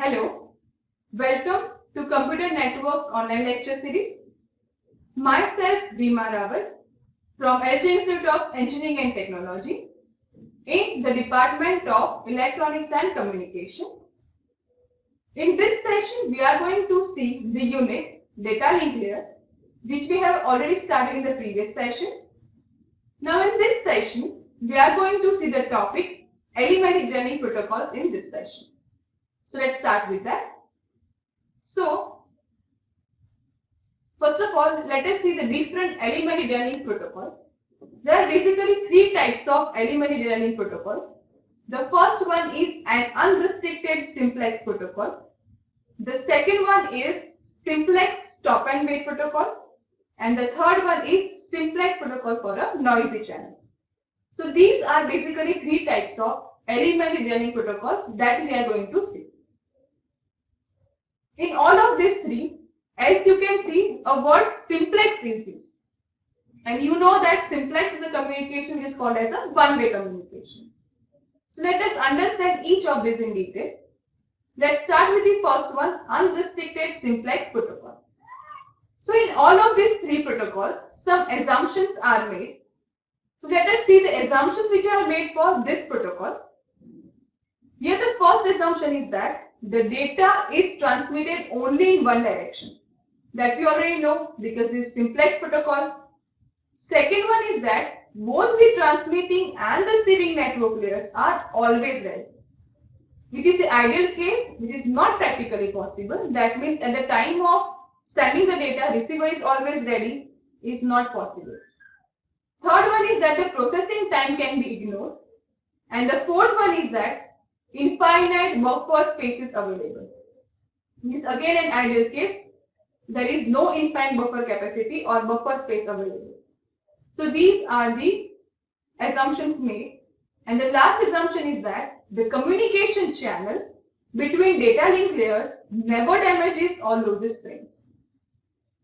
Hello, welcome to Computer Networks online lecture series. Myself Reema Rawat from LJ Institute of Engineering and Technology in the Department of Electronics and Communication. In this session, we are going to see the unit data link layer, which we have already started in the previous sessions. Now in this session, we are going to see the topic elementary data link protocols in this session. So let's start with that. So, first of all, let us see the different elementary data link protocols. There are basically three types of elementary data link protocols. The first one is an unrestricted simplex protocol. The second one is simplex stop and wait protocol. And the third one is simplex protocol for a noisy channel. So these are basically three types of elementary data link protocols that we are going to see. In all of these three, as you can see, a word simplex is used. And you know that simplex is a communication which is called as a one-way communication. So let us understand each of these in detail. Let's start with the first one, unrestricted simplex protocol. So in all of these three protocols, some assumptions are made. So let us see the assumptions which are made for this protocol. Here the first assumption is that the data is transmitted only in one direction. That we already know because this is simplex protocol. Second one is that both the transmitting and receiving network layers are always ready, which is the ideal case, which is not practically possible. That means at the time of sending the data, receiver is always ready, is not possible. Third one is that the processing time can be ignored. And the fourth one is that infinite buffer space is available. This is again an ideal case. There is no infinite buffer capacity or buffer space available. So these are the assumptions made. And the last assumption is that the communication channel between data link layers never damages or loses frames.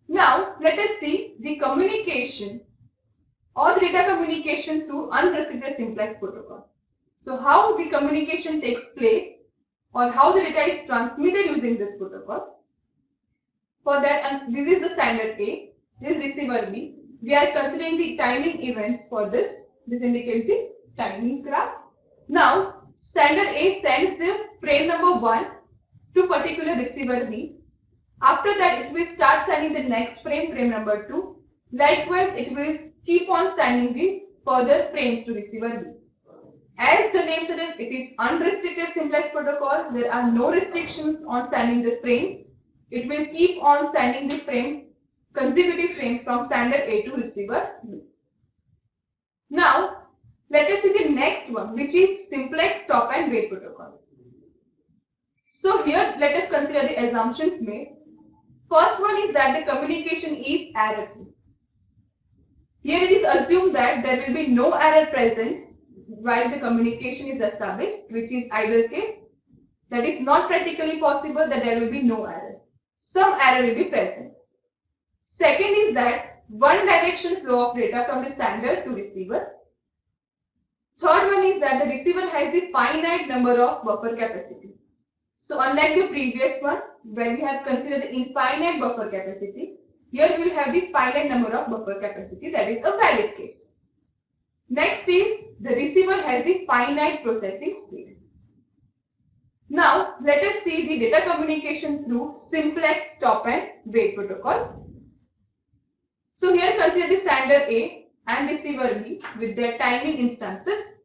Now let us see the communication or the data communication through unrestricted simplex protocol. So how the communication takes place or how the data is transmitted using this protocol. For that, and this is the standard A, this is receiver B. We are considering the timing events for this. This indicates the timing graph. Now, standard A sends the frame number 1 to particular receiver B. After that, it will start sending the next frame, frame number 2. Likewise, it will keep on sending the further frames to receiver B. As the name suggests, it is unrestricted simplex protocol. There are no restrictions on sending the frames. It will keep on sending the frames, consecutive frames from standard A to receiver B. Now, let us see the next one, which is simplex stop and wait protocol. So here, let us consider the assumptions made. First one is that the communication is error-free. Here it is assumed that there will be no error present while the communication is established, which is ideal case. That is not practically possible that there will be no error. Some error will be present. Second is that one direction flow of data from the sender to receiver. Third one is that the receiver has the finite number of buffer capacity. So unlike the previous one, where we have considered the infinite buffer capacity, Here we will have the finite number of buffer capacity, that is a valid case. Next is the receiver has the finite processing speed. Now let us see the data communication through simplex stop and wait protocol. So here consider the sender A and receiver B with their timing instances.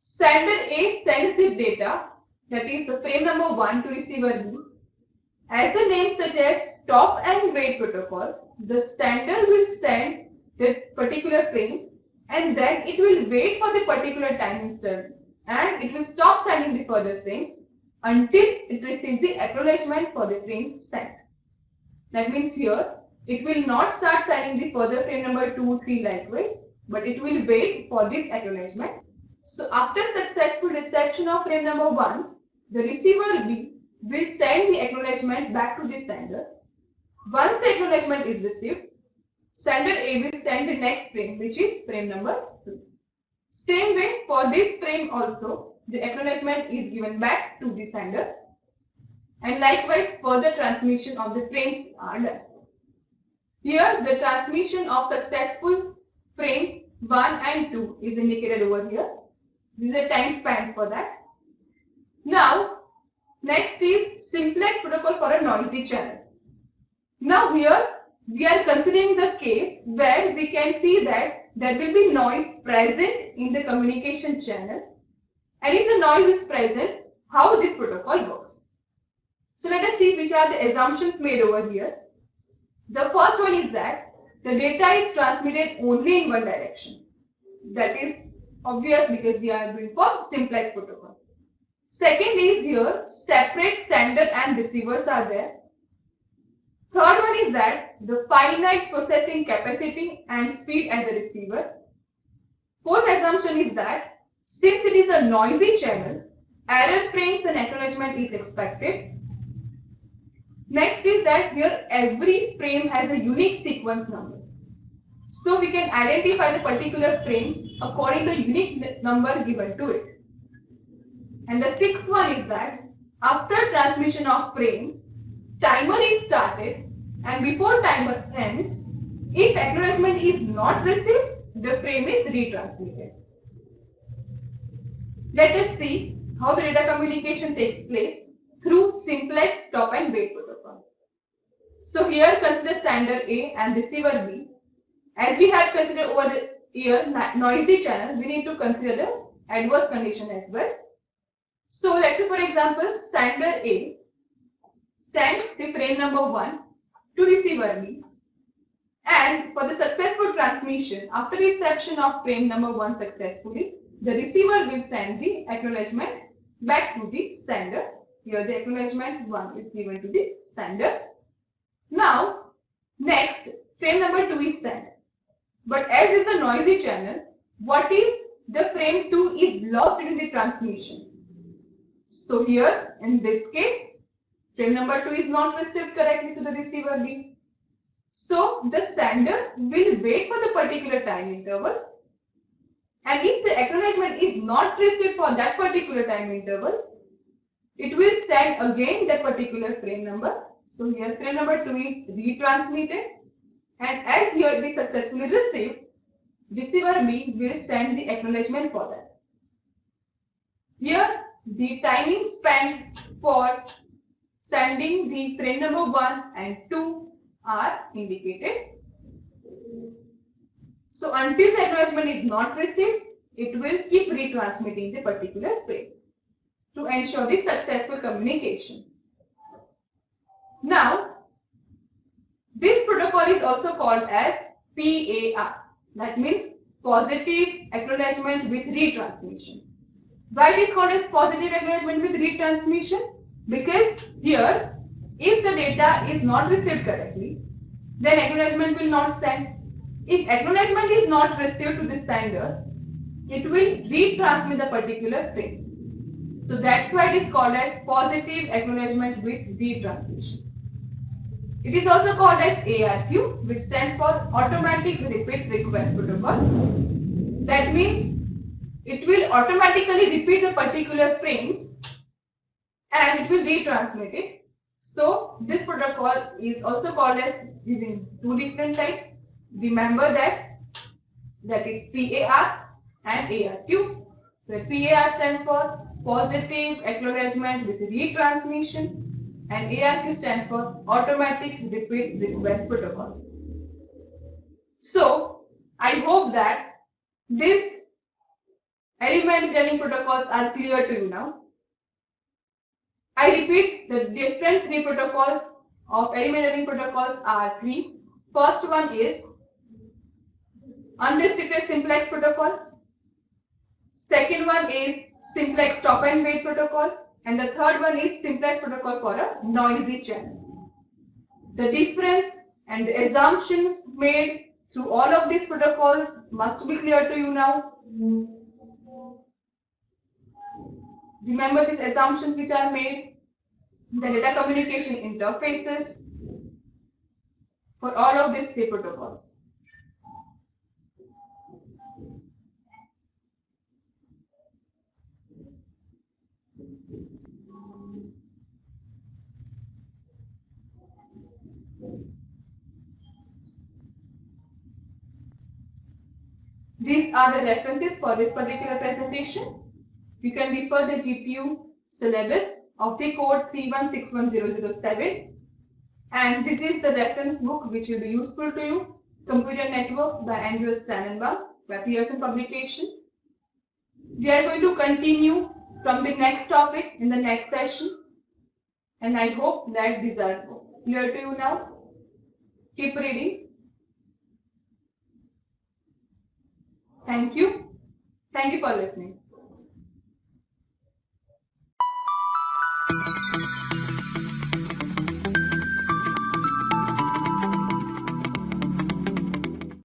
Sender A sends the data, that is the frame number 1, to receiver B. As the name suggests, stop and wait protocol, the sender will send the particular frame and then it will wait for the particular time instant and it will stop sending the further frames until it receives the acknowledgement for the frames sent. That means here it will not start sending the further frame number 2, 3 likewise, but it will wait for this acknowledgement. So after successful reception of frame number 1, the receiver B will send the acknowledgement back to the sender. Once the acknowledgement is received, sender A will send the next frame, which is frame number 2. Same way for this frame also, the acknowledgement is given back to the sender. And likewise, further transmission of the frames are done. Here, the transmission of successful frames 1 and 2 is indicated over here. This is a time span for that. Now, next is simplex protocol for a noisy channel. Now here, we are considering the case where we can see that there will be noise present in the communication channel. And if the noise is present, how this protocol works. So let us see which are the assumptions made over here. The first one is that the data is transmitted only in one direction. That is obvious because we are doing for simplex protocol. Second is here, separate sender and receivers are there. Third one is that the finite processing capacity and speed at the receiver. Fourth assumption is that since it is a noisy channel, error frames and acknowledgement is expected. Next is that here every frame has a unique sequence number. So we can identify the particular frames according to the unique number given to it. And the sixth one is that after transmission of frame, timer is started and before timer ends, if acknowledgement is not received, the frame is retransmitted. Let us see how the data communication takes place through simplex stop and wait protocol. So here consider sender A and receiver B. As we have considered over the here noisy channel, we need to consider the adverse condition as well. So let's say for example, sender A sends the frame number 1 to receiver B, and for the successful transmission, after reception of frame number 1 successfully, the receiver will send the acknowledgement back to the sender. Here the acknowledgement 1 is given to the sender. Now, next frame number 2 is sent. But as is a noisy channel, what if the frame 2 is lost during the transmission? So here, in this case, frame number 2 is not received correctly to the receiver B. So the sender will wait for the particular time interval. And if the acknowledgement is not received for that particular time interval, it will send again that particular frame number. So here frame number 2 is retransmitted. And as here it is successfully received, receiver B will send the acknowledgement for that. Here the timing span for sending the frame number 1 and 2 are indicated. So until the acknowledgement is not received, it will keep retransmitting the particular frame to ensure the successful communication. Now, this protocol is also called as PAR. That means positive acknowledgement with retransmission. Why it is called as positive acknowledgement with retransmission? Because here, if the data is not received correctly, then acknowledgement will not send. If acknowledgement is not received to the sender, it will retransmit the particular frame. So that's why it is called as positive acknowledgement with retransmission. It is also called as ARQ, which stands for Automatic Repeat Request Protocol. That means it will automatically repeat the particular frames and it will retransmit it. So this protocol is also called as using two different types. Remember that is PAR and ARQ. Where PAR stands for positive acknowledgement with retransmission and ARQ stands for automatic repeat request protocol. So I hope that these element running protocols are clear to you now. I repeat, the different three protocols of element running protocols are three. First one is unrestricted simplex protocol. Second one is simplex stop and wait protocol. And the third one is simplex protocol for a noisy channel. The difference and the assumptions made through all of these protocols must be clear to you now. Remember these assumptions which are made, the data communication interfaces for all of these three protocols. These are the references for this particular presentation. You can refer the GPU syllabus of the code 3161007, and this is the reference book which will be useful to you, Computer Networks by Andreas Tannenbaum by Pearson Publication. We are going to continue from the next topic in the next session, and I hope that these are clear to you now. Keep reading. Thank you. Thank you for listening.